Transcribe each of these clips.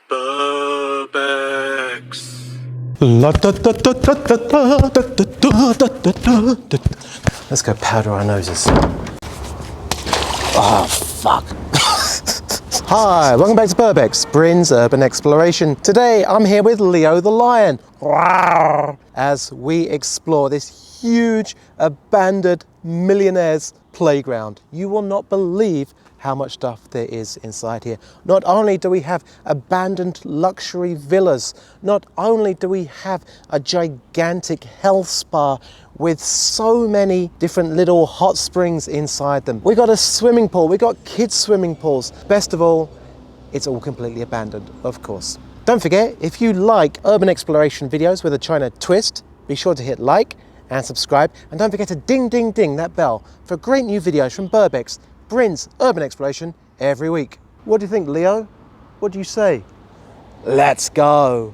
Burbex. Let's go powder our noses. Oh, fuck. Hi, welcome back to Burbex, Brin's Urban Exploration. Today I'm here with Leo the Lion as we explore this huge abandoned Millionaires playground. You will not believe how much stuff there is inside here. Not only do we have abandoned luxury villas, not only do we have a gigantic health spa with so many different little hot springs inside them. We got a swimming pool, we got kids swimming pools. Best of all, it's all completely abandoned, of course. Don't forget, if you like urban exploration videos with a China twist, be sure to hit like and subscribe. And don't forget to ding, ding, ding that bell for great new videos from Burbex, Brin's Urban Exploration every week. What do you think, Leo? What do you say? Let's go.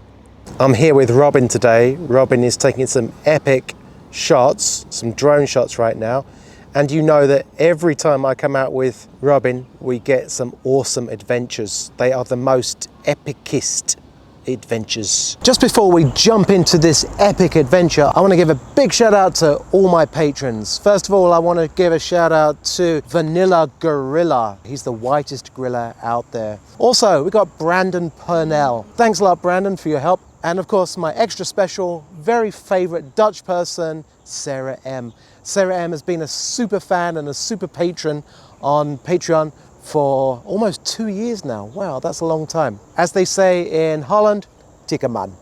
I'm here with Robin today. Robin is taking some epic shots, some drone shots right now. And you know that every time I come out with Robin, we get some awesome adventures. They are the most epicest adventures. Just before we jump into this epic adventure, I want to give a big shout out to all my patrons. First of all, I want to give a shout out to Vanilla Gorilla. He's the whitest gorilla out there. Also, we got Brandon Purnell. Thanks a lot, Brandon, for your help. And of course, my extra special, very favorite Dutch person, Sarah M. Sarah M has been a super fan and a super patron on Patreon for almost 2 years now. Wow, that's a long time. As they say in Holland, tik a man.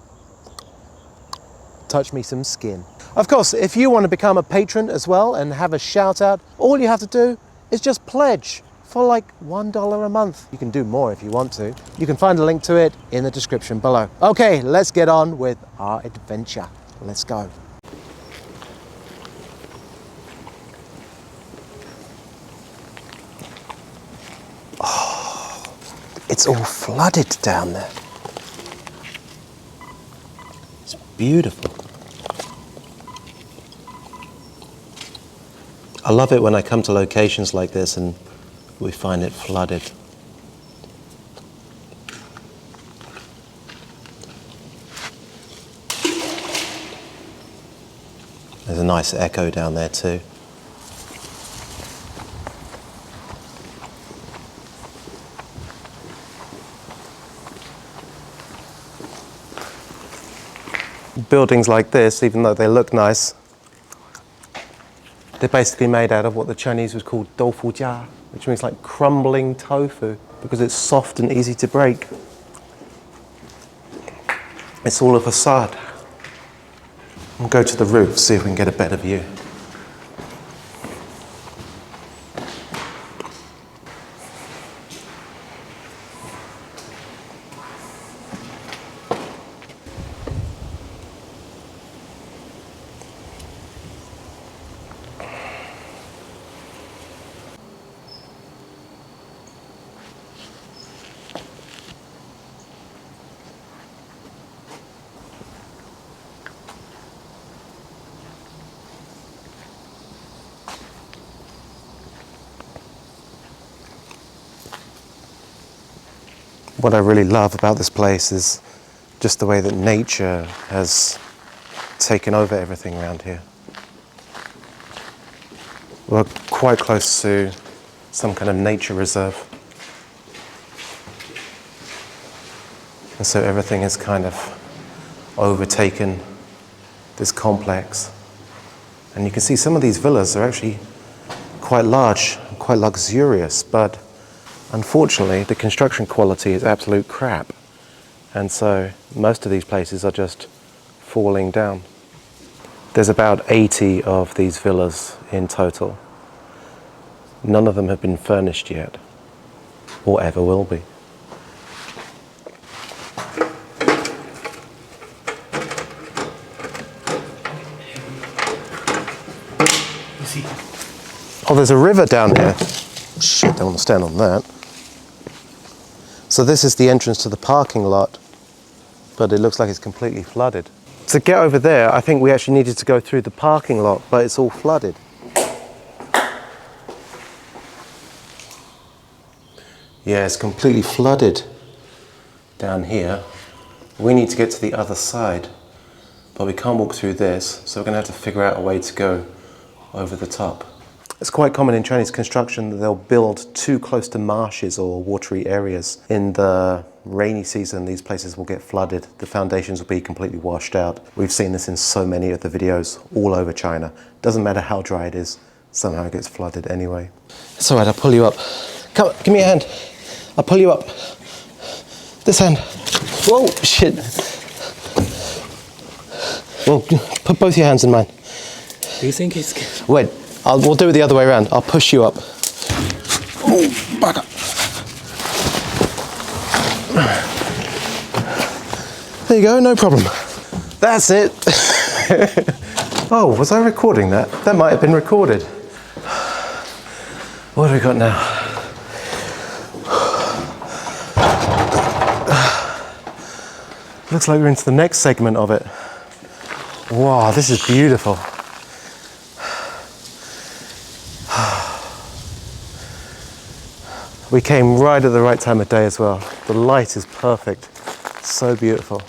Touch me some skin. Of course, if you want to become a patron as well and have a shout out, all you have to do is just pledge for like $1 a month. You can do more if you want to. You can find a link to it in the description below. Okay, let's get on with our adventure. Let's go. It's all flooded down there. It's beautiful. I love it when I come to locations like this and we find it flooded. There's a nice echo down there too. Buildings like this, even though they look nice, they're basically made out of what the Chinese would call doufu jia, which means like crumbling tofu, because it's soft and easy to break. It's all a facade. We'll go to the roof, see if we can get a better view. What I really love about this place is just the way that nature has taken over everything around here. We're quite close to some kind of nature reserve. And so everything has kind of overtaken this complex. And you can see some of these villas are actually quite large, quite luxurious, but unfortunately, the construction quality is absolute crap. And so most of these places are just falling down. There's about 80 of these villas in total. None of them have been furnished yet, or ever will be. Oh, there's a river down here. Shit, don't want to stand on that. So this is the entrance to the parking lot, but it looks like it's completely flooded. To get over there, I think we actually needed to go through the parking lot, but it's all flooded. Yeah, it's completely flooded. down here. We need to get to the other side, but we can't walk through this, so we're going to have to figure out a way to go over the top. It's quite common in Chinese construction that they'll build too close to marshes or watery areas. In the rainy season, these places will get flooded. The foundations will be completely washed out. We've seen this in so many of the videos all over China. Doesn't matter how dry it is, somehow it gets flooded anyway. It's all right, I'll pull you up. Come, give me a hand. I'll pull you up. This hand. Whoa, shit. Well, put both your hands in mine. Do you think it's... Wait, we'll do it the other way around. I'll push you up. Oh, back up. There you go, no problem. That's it. Oh, was I recording that? That might have been recorded. What have we got now? Looks like we're into the next segment of it. Wow, this is beautiful. We came right at the right time of day as well. The light is perfect. So beautiful.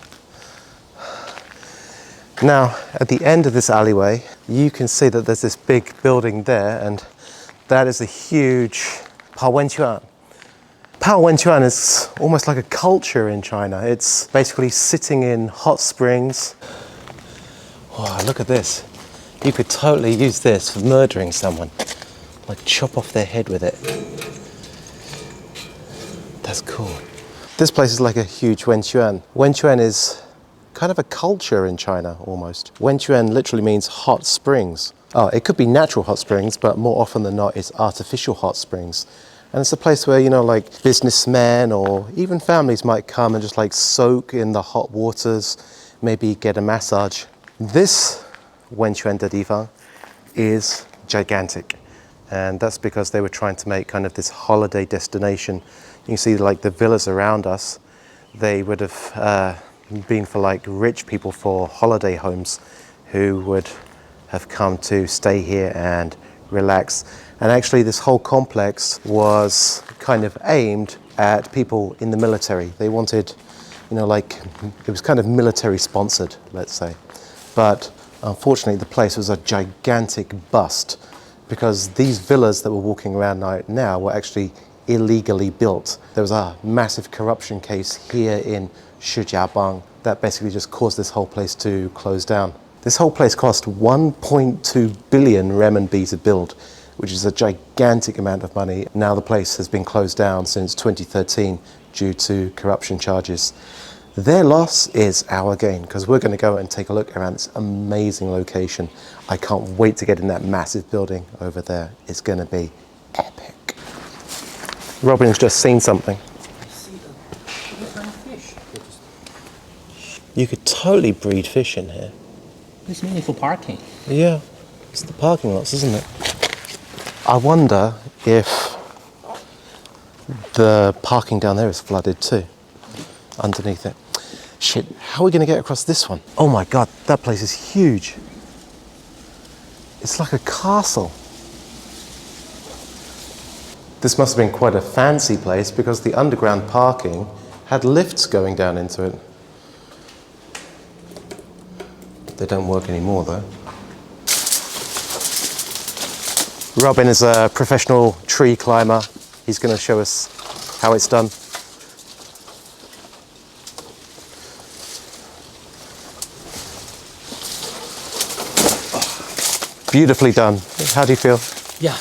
Now, at the end of this alleyway, you can see that there's this big building there, and that is a huge Pao Wenquan. Pao Wenquan is almost like a culture in China. It's basically sitting in hot springs. Wow, look at this. You could totally use this for murdering someone. Like chop off their head with it. That's cool. This place is like a huge Wenquan. Wenquan is kind of a culture in China almost. Wenquan literally means hot springs. Oh, it could be natural hot springs, but more often than not, it's artificial hot springs. And it's a place where, you know, like businessmen or even families might come and just like soak in the hot waters, maybe get a massage. This Wenquan de Difang is gigantic. And that's because they were trying to make kind of this holiday destination. You can see like the villas around us, they would have been for like rich people for holiday homes who would have come to stay here and relax. And actually this whole complex was kind of aimed at people in the military. They wanted, you know, like, it was kind of military sponsored, let's say. But unfortunately the place was a gigantic bust because these villas that we're walking around now were actually illegally built. There was a massive corruption case here in Shijiabang that basically just caused this whole place to close down. This whole place cost 1.2 billion renminbi to build, which is a gigantic amount of money. Now the place has been closed down since 2013 due to corruption charges. Their loss is our gain because we're going to go and take a look around this amazing location. I can't wait to get in that massive building over there. It's going to be epic. Robin's just seen something. I see a different fish. You could totally breed fish in here. It's mainly for parking. Yeah, it's the parking lots, isn't it? I wonder if the parking down there is flooded too, underneath it. Shit, how are we going to get across this one? Oh my God, that place is huge. It's like a castle. This must have been quite a fancy place because the underground parking had lifts going down into it. They don't work anymore though. Robin is a professional tree climber. He's going to show us how it's done. Beautifully done. How do you feel? Yeah,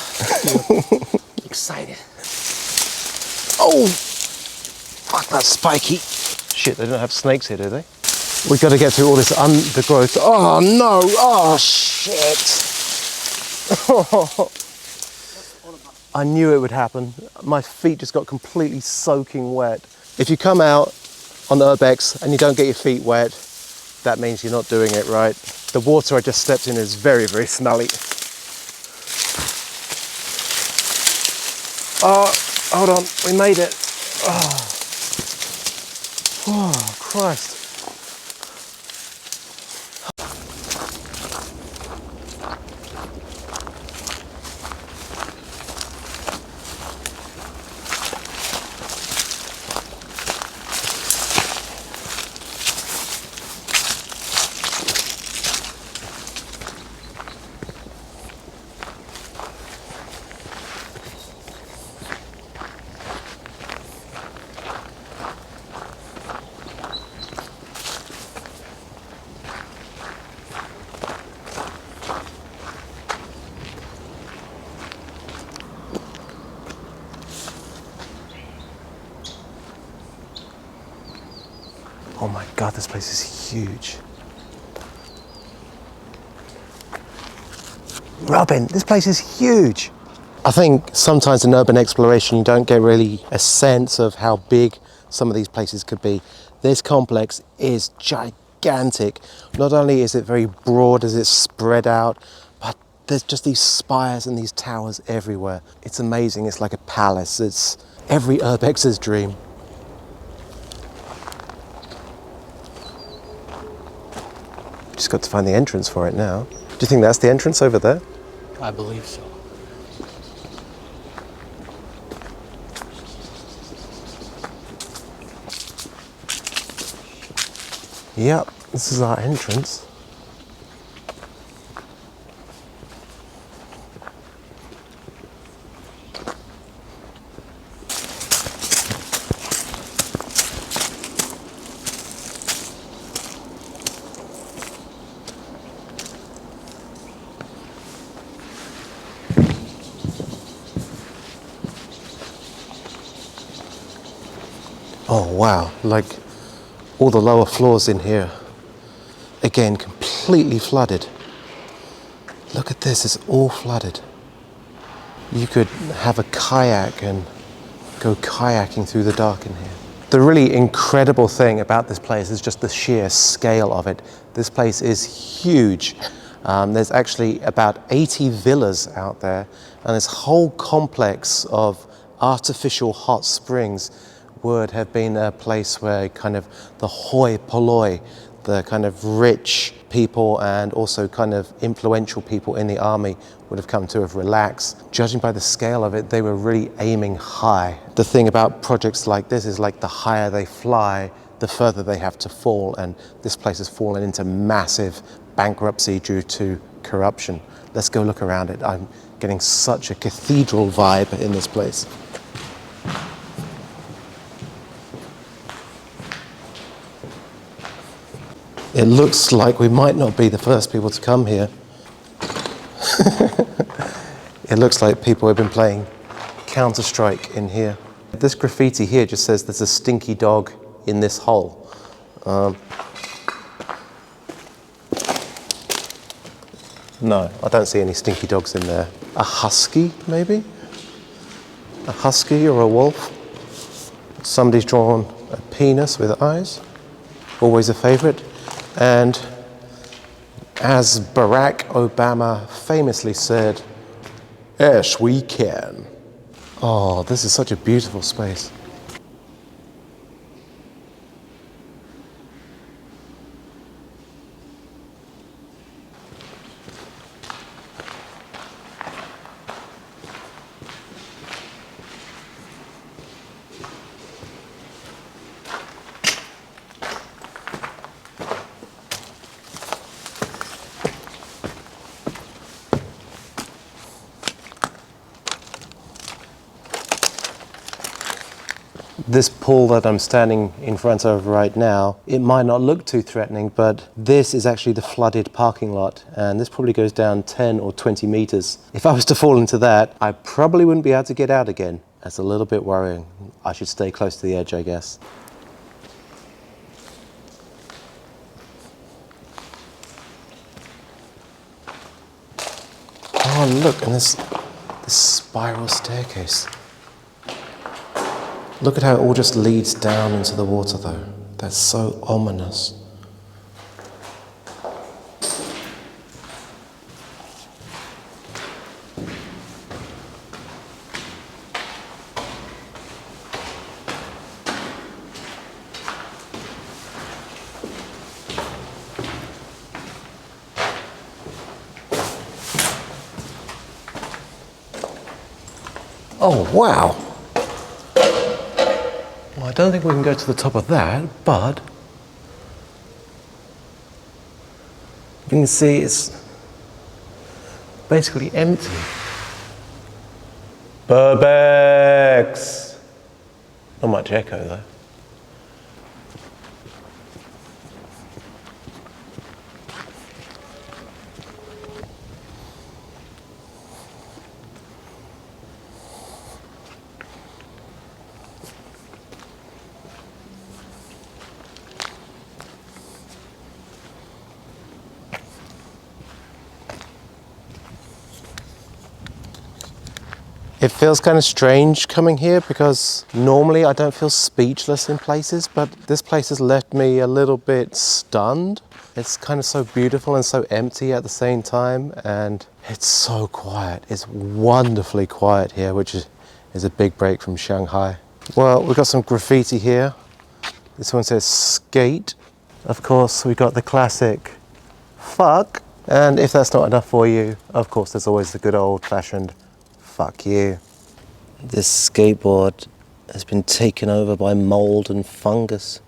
excited. Oh, fuck, that's spiky. Shit, they don't have snakes here, do they? We've got to get through all this undergrowth. Oh no, oh shit. I knew it would happen. My feet just got completely soaking wet. If you come out on the Burbex and you don't get your feet wet, that means you're not doing it right. The water I just stepped in is very, very smelly. Oh, hold on, we made it. Oh Christ. Oh my God, this place is huge. Robin, this place is huge. I think sometimes in urban exploration you don't get really a sense of how big some of these places could be. This complex is gigantic. Not only is it very broad as it's spread out, but there's just these spires and these towers everywhere. It's amazing. It's like a palace. It's every urbex's dream. Just got to find the entrance for it now. Do you think that's the entrance over there? I believe so. Yep, this is our entrance. Oh wow, like all the lower floors in here, again, completely flooded. Look at this, it's all flooded. You could have a kayak and go kayaking through the dark in here. The really incredible thing about this place is just the sheer scale of it. This place is huge. There's actually about 80 villas out there, and this whole complex of artificial hot springs would have been a place where kind of the hoi polloi, the kind of rich people and also kind of influential people in the army would have come to have relaxed. Judging by the scale of it, they were really aiming high. The thing about projects like this is like the higher they fly, the further they have to fall, and this place has fallen into massive bankruptcy due to corruption. Let's go look around it. I'm getting such a cathedral vibe in this place. It looks like we might not be the first people to come here. It looks like people have been playing Counter-Strike in here. This graffiti here just says there's a stinky dog in this hole. No, I don't see any stinky dogs in there. A husky, maybe? A husky or a wolf? Somebody's drawn a penis with eyes. Always a favorite. And as Barack Obama famously said, "Yes, we can." Oh, this is such a beautiful space. This pool that I'm standing in front of right now, it might not look too threatening, but this is actually the flooded parking lot, and this probably goes down 10 or 20 meters. If I was to fall into that, I probably wouldn't be able to get out again. That's a little bit worrying. I should stay close to the edge, I guess. Oh, look, and this spiral staircase. Look at how it all just leads down into the water, though. That's so ominous. Oh, wow. Well, I don't think we can go to the top of that, but you can see it's basically empty. Burbex! Not much echo, though. It feels kind of strange coming here because normally I don't feel speechless in places, but this place has left me a little bit stunned. It's kind of so beautiful and so empty at the same time, and it's so quiet. It's wonderfully quiet here, which is a big break from Shanghai. Well, we've got some graffiti here. This one says skate. Of course, we got the classic fuck. And if that's not enough for you, of course, there's always the good old-fashioned fuck you. This skateboard has been taken over by mold and fungus.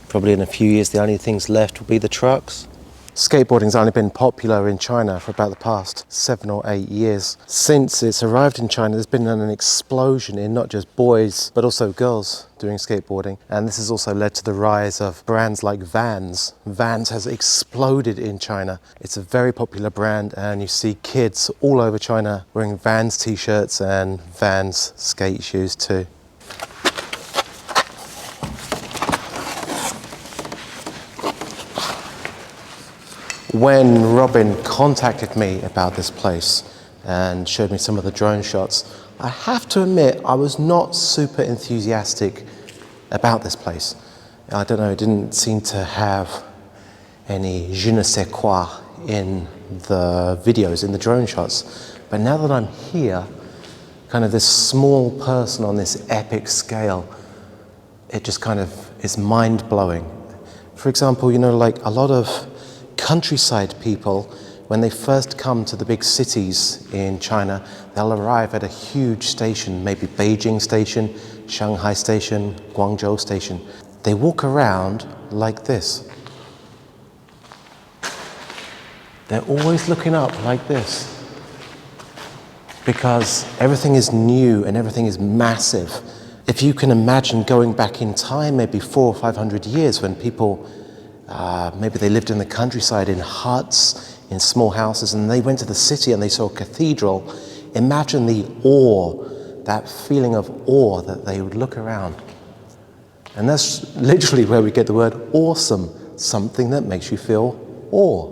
Probably in a few years, the only things left will be the trucks. Skateboarding's only been popular in China for about the past 7 or 8 years. Since it's arrived in China, there's been an explosion in not just boys, but also girls doing skateboarding. And this has also led to the rise of brands like Vans. Vans has exploded in China. It's a very popular brand, and you see kids all over China wearing Vans t-shirts and Vans skate shoes too. When Robin contacted me about this place and showed me some of the drone shots, I have to admit I was not super enthusiastic about this place. I don't know, it didn't seem to have any je ne sais quoi in the videos, in the drone shots. But now that I'm here, kind of this small person on this epic scale, it just kind of is mind-blowing. For example, you know, like a lot of countryside people, when they first come to the big cities in China, they'll arrive at a huge station, maybe Beijing station, Shanghai station, Guangzhou station. They walk around like this. They're always looking up like this because everything is new and everything is massive. If you can imagine going back in time, maybe 400 or 500 years, when people maybe they lived in the countryside in huts, in small houses, and they went to the city and they saw a cathedral. Imagine the awe, that feeling of awe that they would look around. And that's literally where we get the word awesome, something that makes you feel awe.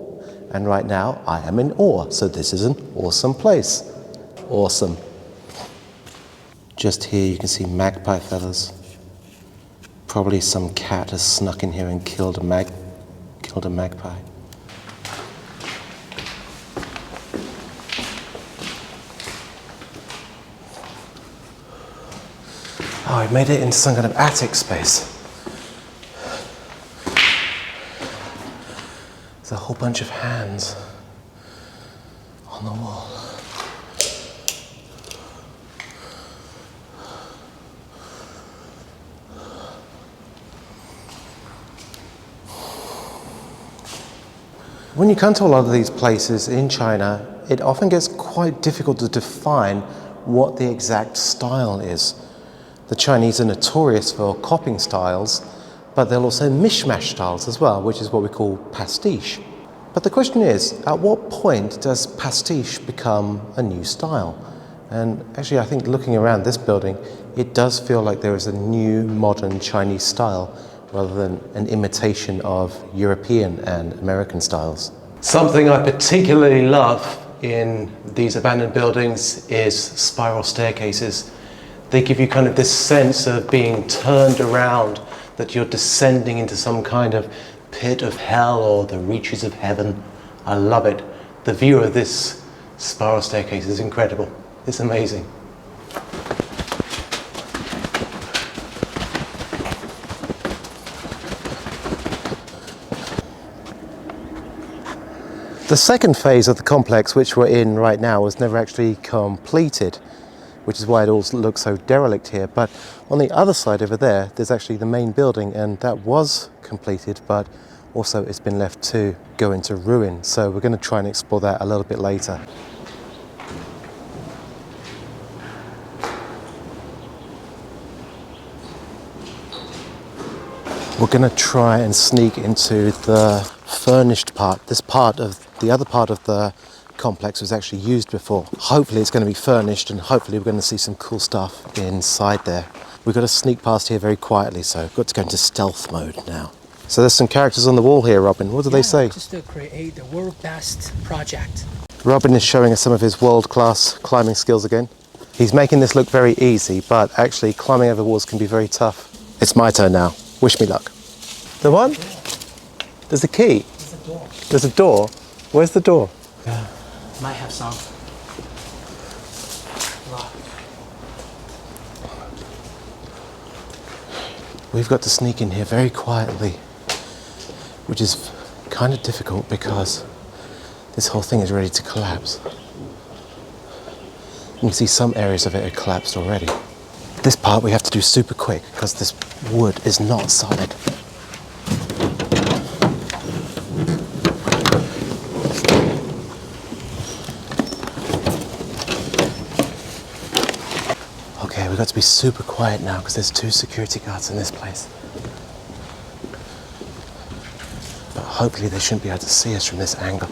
And right now, I am in awe, so this is an awesome place. Awesome. Just here you can see magpie feathers. Probably some cat has snuck in here and killed a magpie. Oh, I made it into some kind of attic space. There's a whole bunch of hands on the wall. When you come to a lot of these places in China, it often gets quite difficult to define what the exact style is. The Chinese are notorious for copying styles, but they'll also mishmash styles as well, which is what we call pastiche. But the question is, at what point does pastiche become a new style? And actually, I think looking around this building, it does feel like there is a new modern Chinese style rather than an imitation of European and American styles. Something I particularly love in these abandoned buildings is spiral staircases. They give you kind of this sense of being turned around, that you're descending into some kind of pit of hell or the reaches of heaven. I love it. The view of this spiral staircase is incredible. It's amazing. The second phase of the complex, which we're in right now, was never actually completed, which is why it all looks so derelict here. But on the other side over there, there's actually the main building, and that was completed, but also it's been left to go into ruin. So we're going to try and explore that a little bit later. We're going to try and sneak into the furnished part. This part of the other part of the complex was actually used before. Hopefully it's going to be furnished, and hopefully we're going to see some cool stuff inside there. We've got to sneak past here very quietly, so I've got to go into stealth mode now. So there's some characters on the wall here, Robin. What do they say? Just to create the world's best project. Robin is showing us some of his world-class climbing skills again. He's making this look very easy, but actually climbing over walls can be very tough. It's my turn now. Wish me luck. The one? There's a key. There's a door. There's a door. Where's the door? Might have some lock. We've got to sneak in here very quietly, which is kind of difficult because this whole thing is ready to collapse. You can see some areas of it are collapsed already. This part we have to do super quick because this wood is not solid. Okay, we've got to be super quiet now because there's 2 security guards in this place. But hopefully they shouldn't be able to see us from this angle.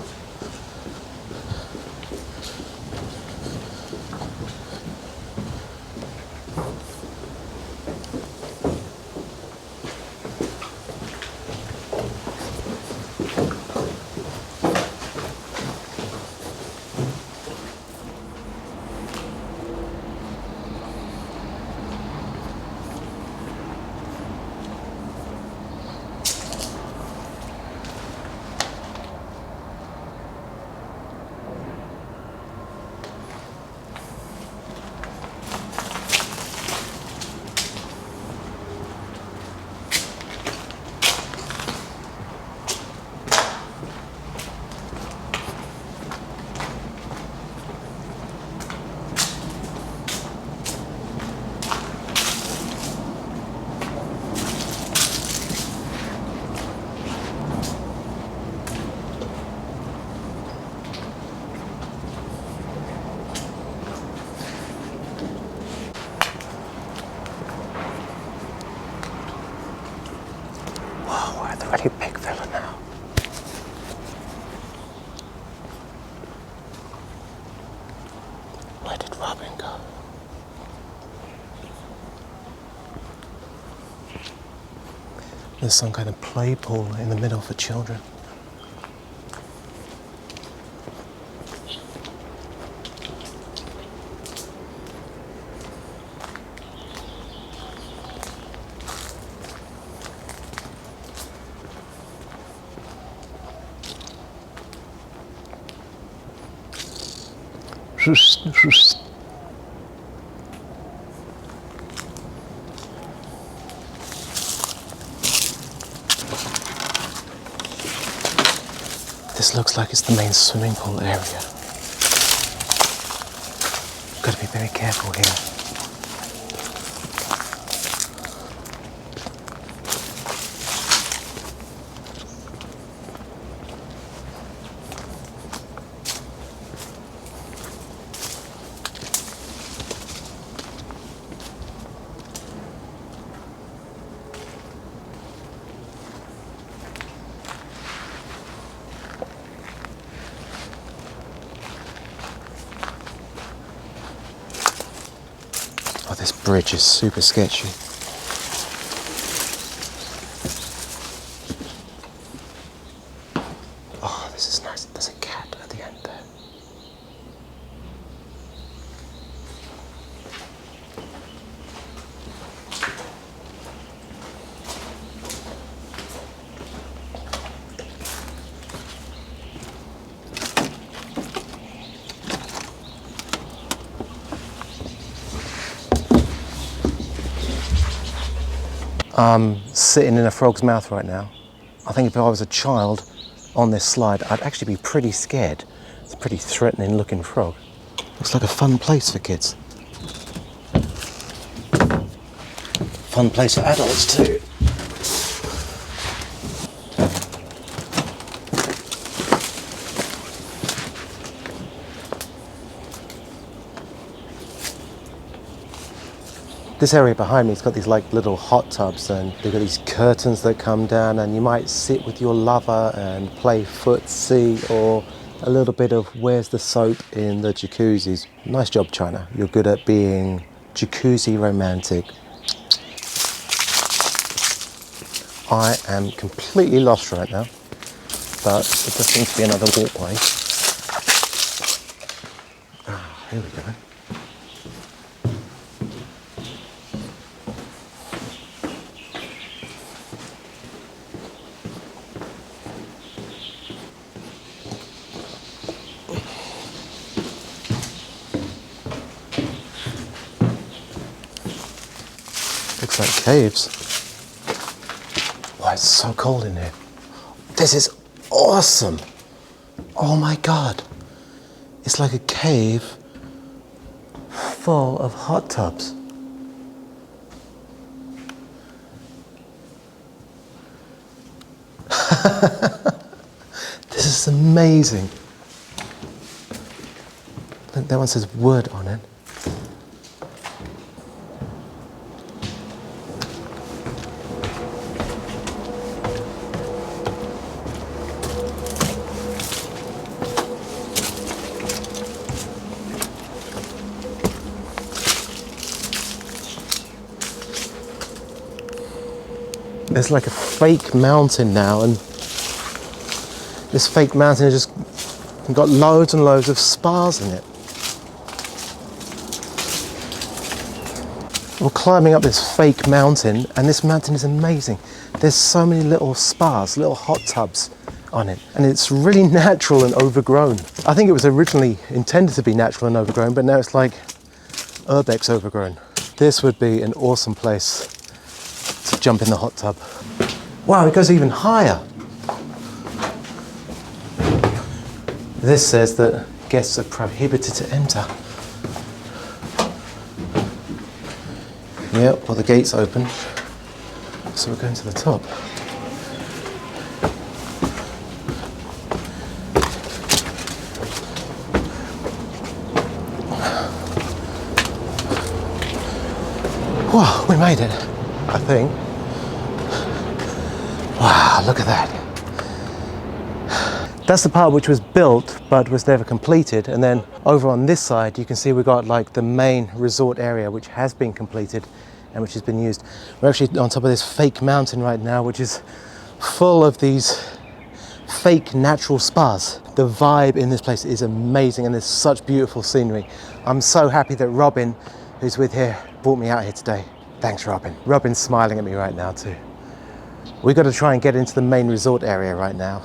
Pretty big villa now. Where did Robin go? There's some kind of play pool in the middle for children. This looks like it's the main swimming pool area. Got to be very careful here. Oh, this bridge is super sketchy. Oh, this is nice. There's a cat at the end there. I'm sitting in a frog's mouth right now. I think if I was a child on this slide, I'd actually be pretty scared. It's a pretty threatening looking frog. Looks like a fun place for kids. Fun place for adults too. This area behind me has got these like little hot tubs, and they've got these curtains that come down, and you might sit with your lover and play footsie or a little bit of where's the soap in the jacuzzis. Nice job, China. You're good at being jacuzzi romantic. I am completely lost right now, but it just seems to be another walkway. Here we go. Looks like caves. Why, it's so cold in here. This is awesome. Oh my God. It's like a cave full of hot tubs. This is amazing. Look, that one says wood on it. There's like a fake mountain now, and this fake mountain has just got loads and loads of spas in it. We're climbing up this fake mountain, and this mountain is amazing. There's so many little spas, little hot tubs on it, and it's really natural and overgrown. I think it was originally intended to be natural and overgrown, but now it's like Urbex overgrown. This would be an awesome place to jump in the hot tub. Wow, it goes even higher. This says that guests are prohibited to enter. Yep, well, the gate's open, so we're going to the top. Wow, we made it, I think. Wow, look at that. That's the part which was built but was never completed, and then over on this side you can see we've got like the main resort area which has been completed and which has been used. We're actually on top of this fake mountain right now, which is full of these fake natural spas. The vibe in this place is amazing, and there's such beautiful scenery. I'm so happy that Robin, who's with here, brought me out here today. Thanks, Robin. Robin's smiling at me right now too. We've got to try and get into the main resort area right now.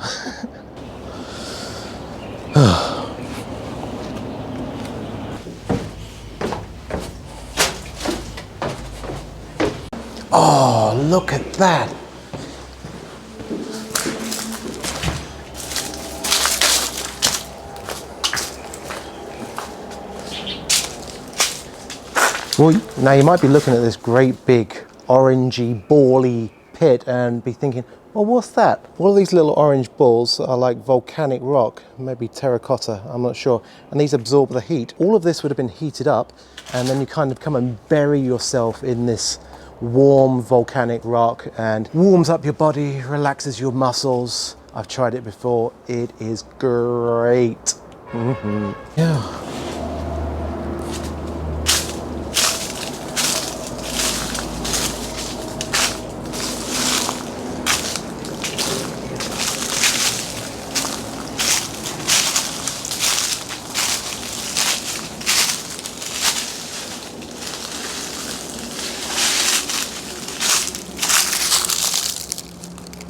Oh, look at that. Well, now you might be looking at this great big orangey bally pit and be thinking, well, what's that? All of these little orange balls are like volcanic rock, maybe terracotta, I'm not sure, and these absorb the heat. All of this would have been heated up, and then you kind of come and bury yourself in this warm volcanic rock, and warms up your body, relaxes your muscles. I've tried it before, it is great. Yeah.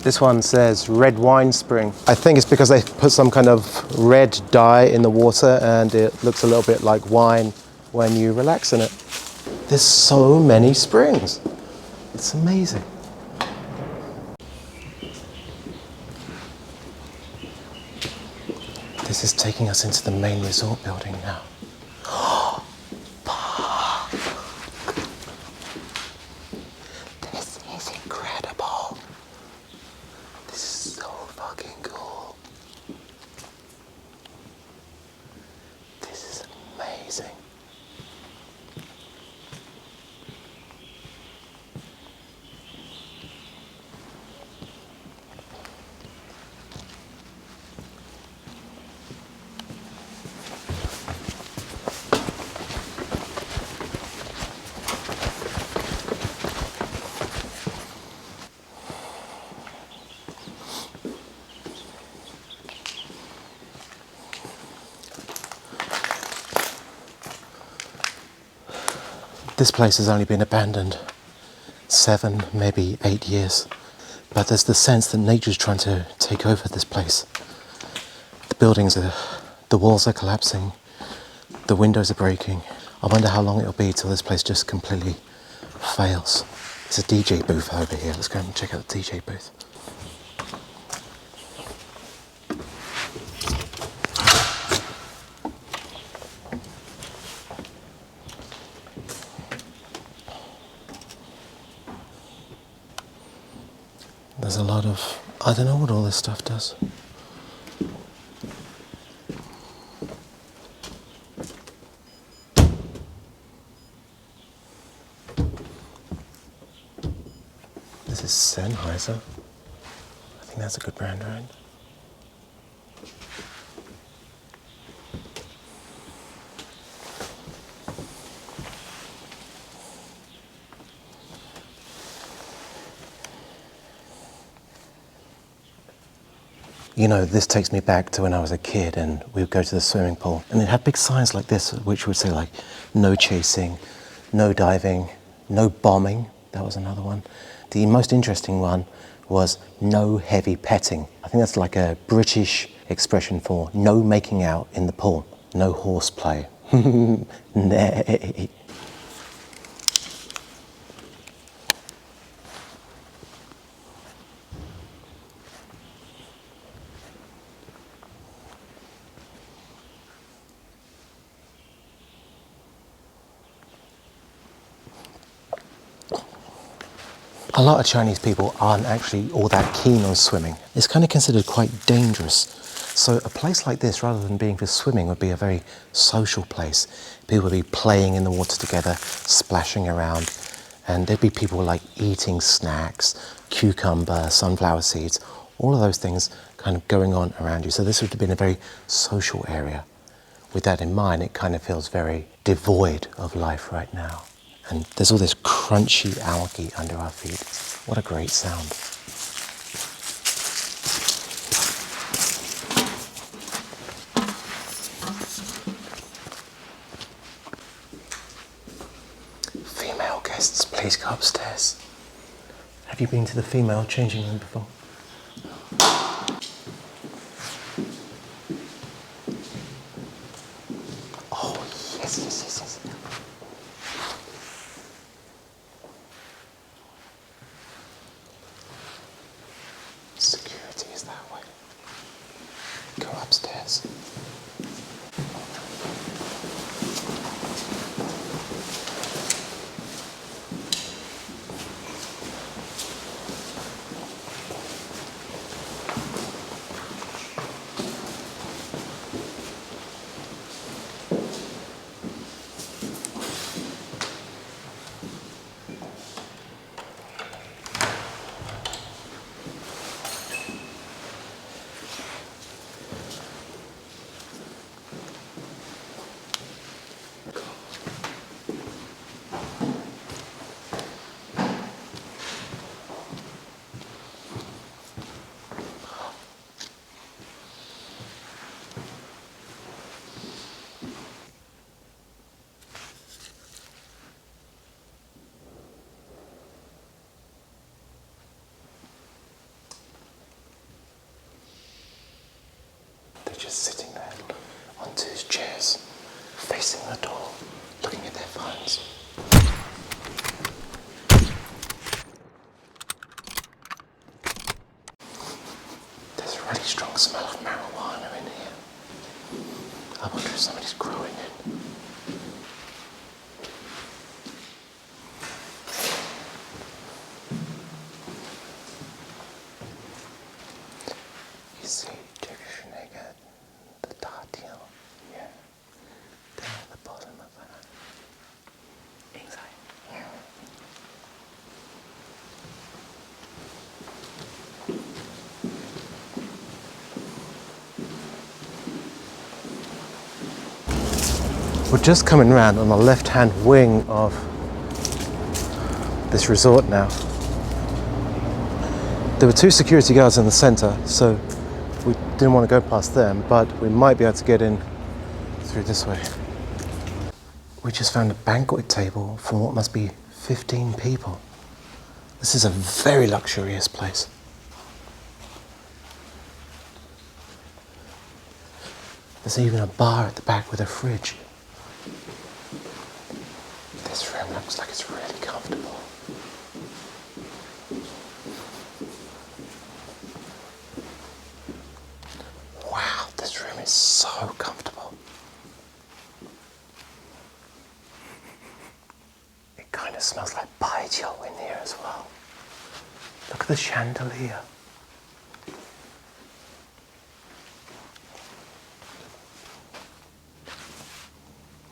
This one says red wine spring. I think it's because they put some kind of red dye in the water and it looks a little bit like wine when you relax in it. There's so many springs. It's amazing. This is taking us into the main resort building now. This is incredible. This is so fucking cool. This is amazing. This place has only been abandoned 7, maybe 8 years. But there's the sense that nature's trying to take over this place. The walls are collapsing, the windows are breaking. I wonder how long it'll be till this place just completely fails. There's a DJ booth over here. Let's go and check out the DJ booth. There's a lot of, I don't know what all this stuff does. This is Sennheiser. I think that's a good brand, right? You know, this takes me back to when I was a kid and we would go to the swimming pool and it had big signs like this which would say like, no chasing, no diving, no bombing. That was another one. The most interesting one was no heavy petting. I think that's like a British expression for no making out in the pool, no horseplay. Nay. A lot of Chinese people aren't actually all that keen on swimming. It's kind of considered quite dangerous. So a place like this, rather than being for swimming, would be a very social place. People would be playing in the water together, splashing around, and there'd be people like eating snacks, cucumber, sunflower seeds, all of those things kind of going on around you. So this would have been a very social area. With that in mind, it kind of feels very devoid of life right now. And there's all this crunchy algae under our feet. What a great sound. Female guests, please go upstairs. Have you been to the female changing room before? Oh, yes. Security is that way. Go upstairs. Just sitting there on 2 chairs, facing the door, looking at their phones. There's a really strong smell of marijuana in here. I wonder if somebody's growing it. You see, yeah, down at the bottom of that. Inside. Yeah. We're just coming around on the left-hand wing of this resort now. There were 2 security guards in the centre, so we didn't want to go past them, but we might be able to get in through this way. We just found a banquet table for what must be 15 people. This is a very luxurious place. There's even a bar at the back with a fridge. This room looks like it's really comfortable. Wow, this room is so comfortable. It kind of smells like baijiu in here as well. Look at the chandelier.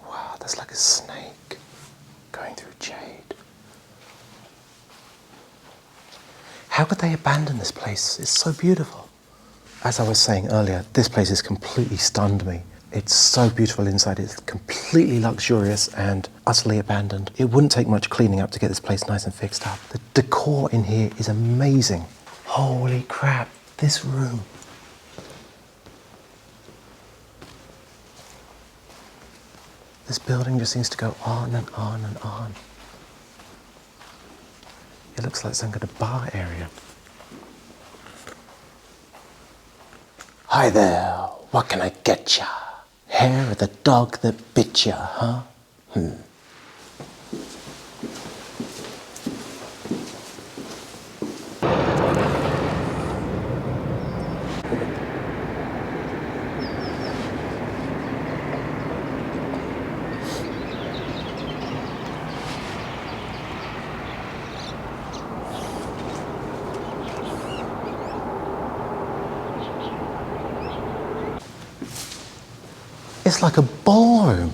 Wow, there's like a snake going through jade. How could they abandon this place? It's so beautiful. As I was saying earlier, this place has completely stunned me. It's so beautiful inside. It's completely luxurious and utterly abandoned. It wouldn't take much cleaning up to get this place nice and fixed up. The decor in here is amazing. Holy crap, this room. This building just seems to go on and on and on. It looks like some kind of bar area. Hi there, what can I get ya? Hair of the dog that bit ya, huh? It's like a ballroom.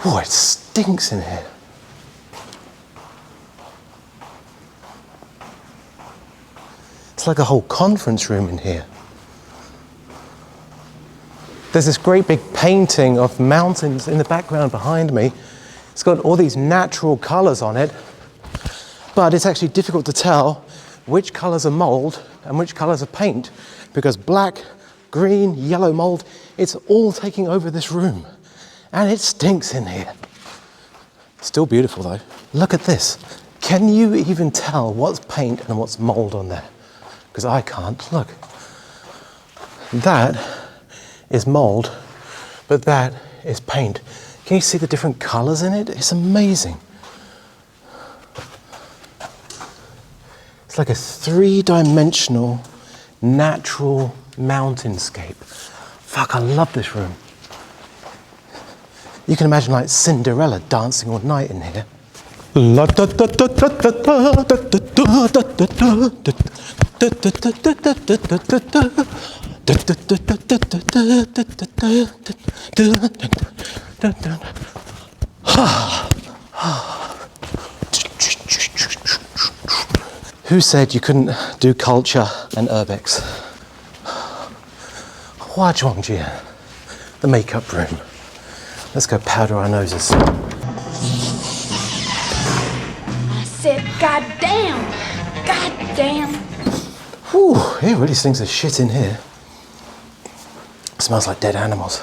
Oh, it stinks in here. It's like a whole conference room in here. There's this great big painting of mountains in the background behind me. It's got all these natural colours on it, but it's actually difficult to tell which colours are mould and which colours are paint, because black, green, yellow mould, it's all taking over this room. And it stinks in here. Still beautiful though. Look at this. Can you even tell what's paint and what's mould on there? Because I can't. Look. That is mould, but that is paint. Can you see the different colours in it? It's amazing. It's like a three-dimensional, natural mountainscape. Fuck, I love this room. You can imagine like Cinderella dancing all night in here. Who said you couldn't do culture and urbex? Hua Zhuangjian, the makeup room. Let's go powder our noses. I said, God damn! God damn! Whew, it really stinks of shit in here. It smells like dead animals.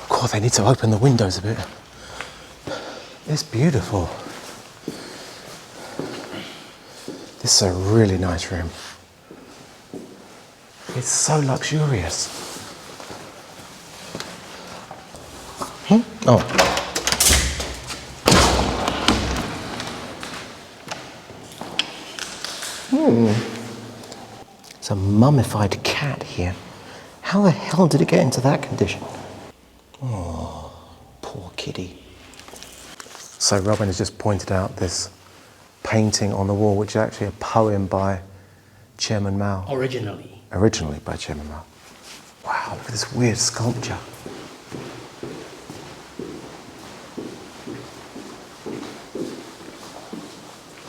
God, they need to open the windows a bit. It's beautiful. This is a really nice room. It's so luxurious. Oh. It's a mummified cat here. How the hell did it get into that condition? Oh, poor kitty. So Robin has just pointed out this painting on the wall, which is actually a poem by Chairman Mao. Originally by Chairman Mao. Wow, look at this weird sculpture.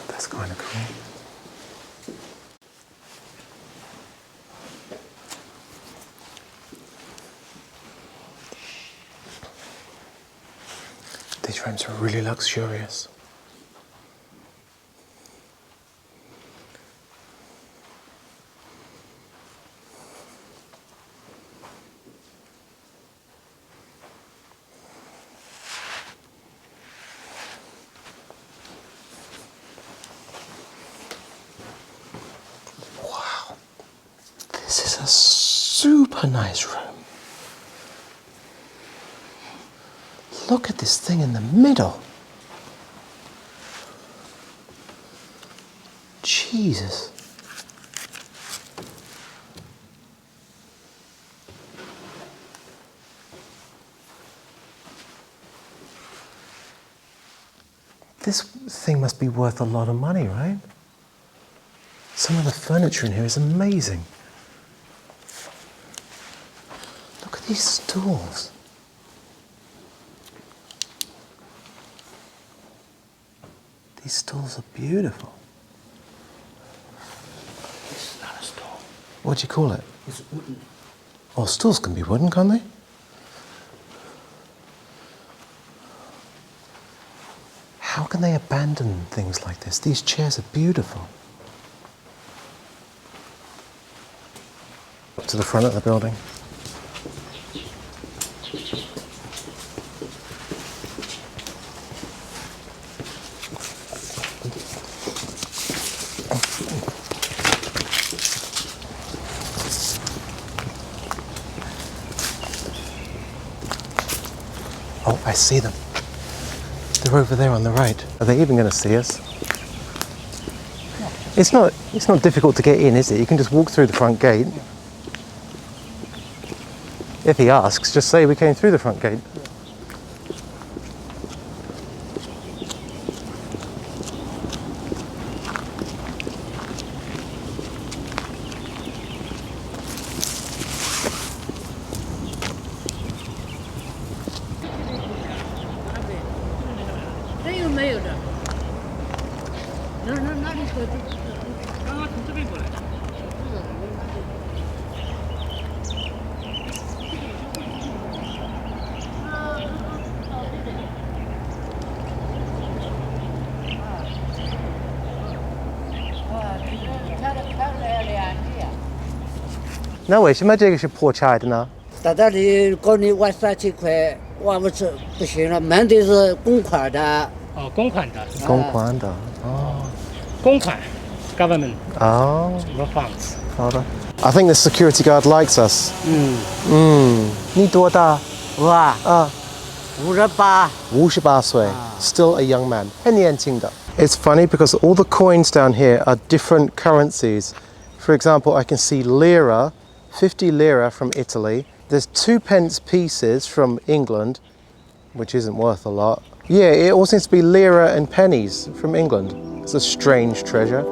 That's kind of cool. These rooms are really luxurious. super nice room. Look at this thing in the middle. Jesus. This thing must be worth a lot of money, right? Some of the furniture in here is amazing. Look at these stools. These stools are beautiful. This is not a stool. What do you call it? It's wooden. Oh, stools can be wooden, can't they? How can they abandon things like this? These chairs are beautiful. Up to the front of the building. Oh, I see them. They're over there on the right. Are they even going to see us? It's not difficult to get in, is it? You can just walk through the front gate. If he asks, just say we came through the front gate.那为什么这个是破拆的呢？在这里搞你万37块，挖不出不行了，买的是公款的。哦，公款的。公款的。哦。公款 ，government 哦。什么 funds？ 好的。I think the security guard likes us. 你多大？我啊，58。58岁 still a young man. 很年轻的。It's funny because all the coins down here are different currencies. For example, I can see lira, 50 lira from Italy. There's 2 pence pieces from England, which isn't worth a lot. Yeah, it all seems to be lira and pennies from England. It's a strange treasure.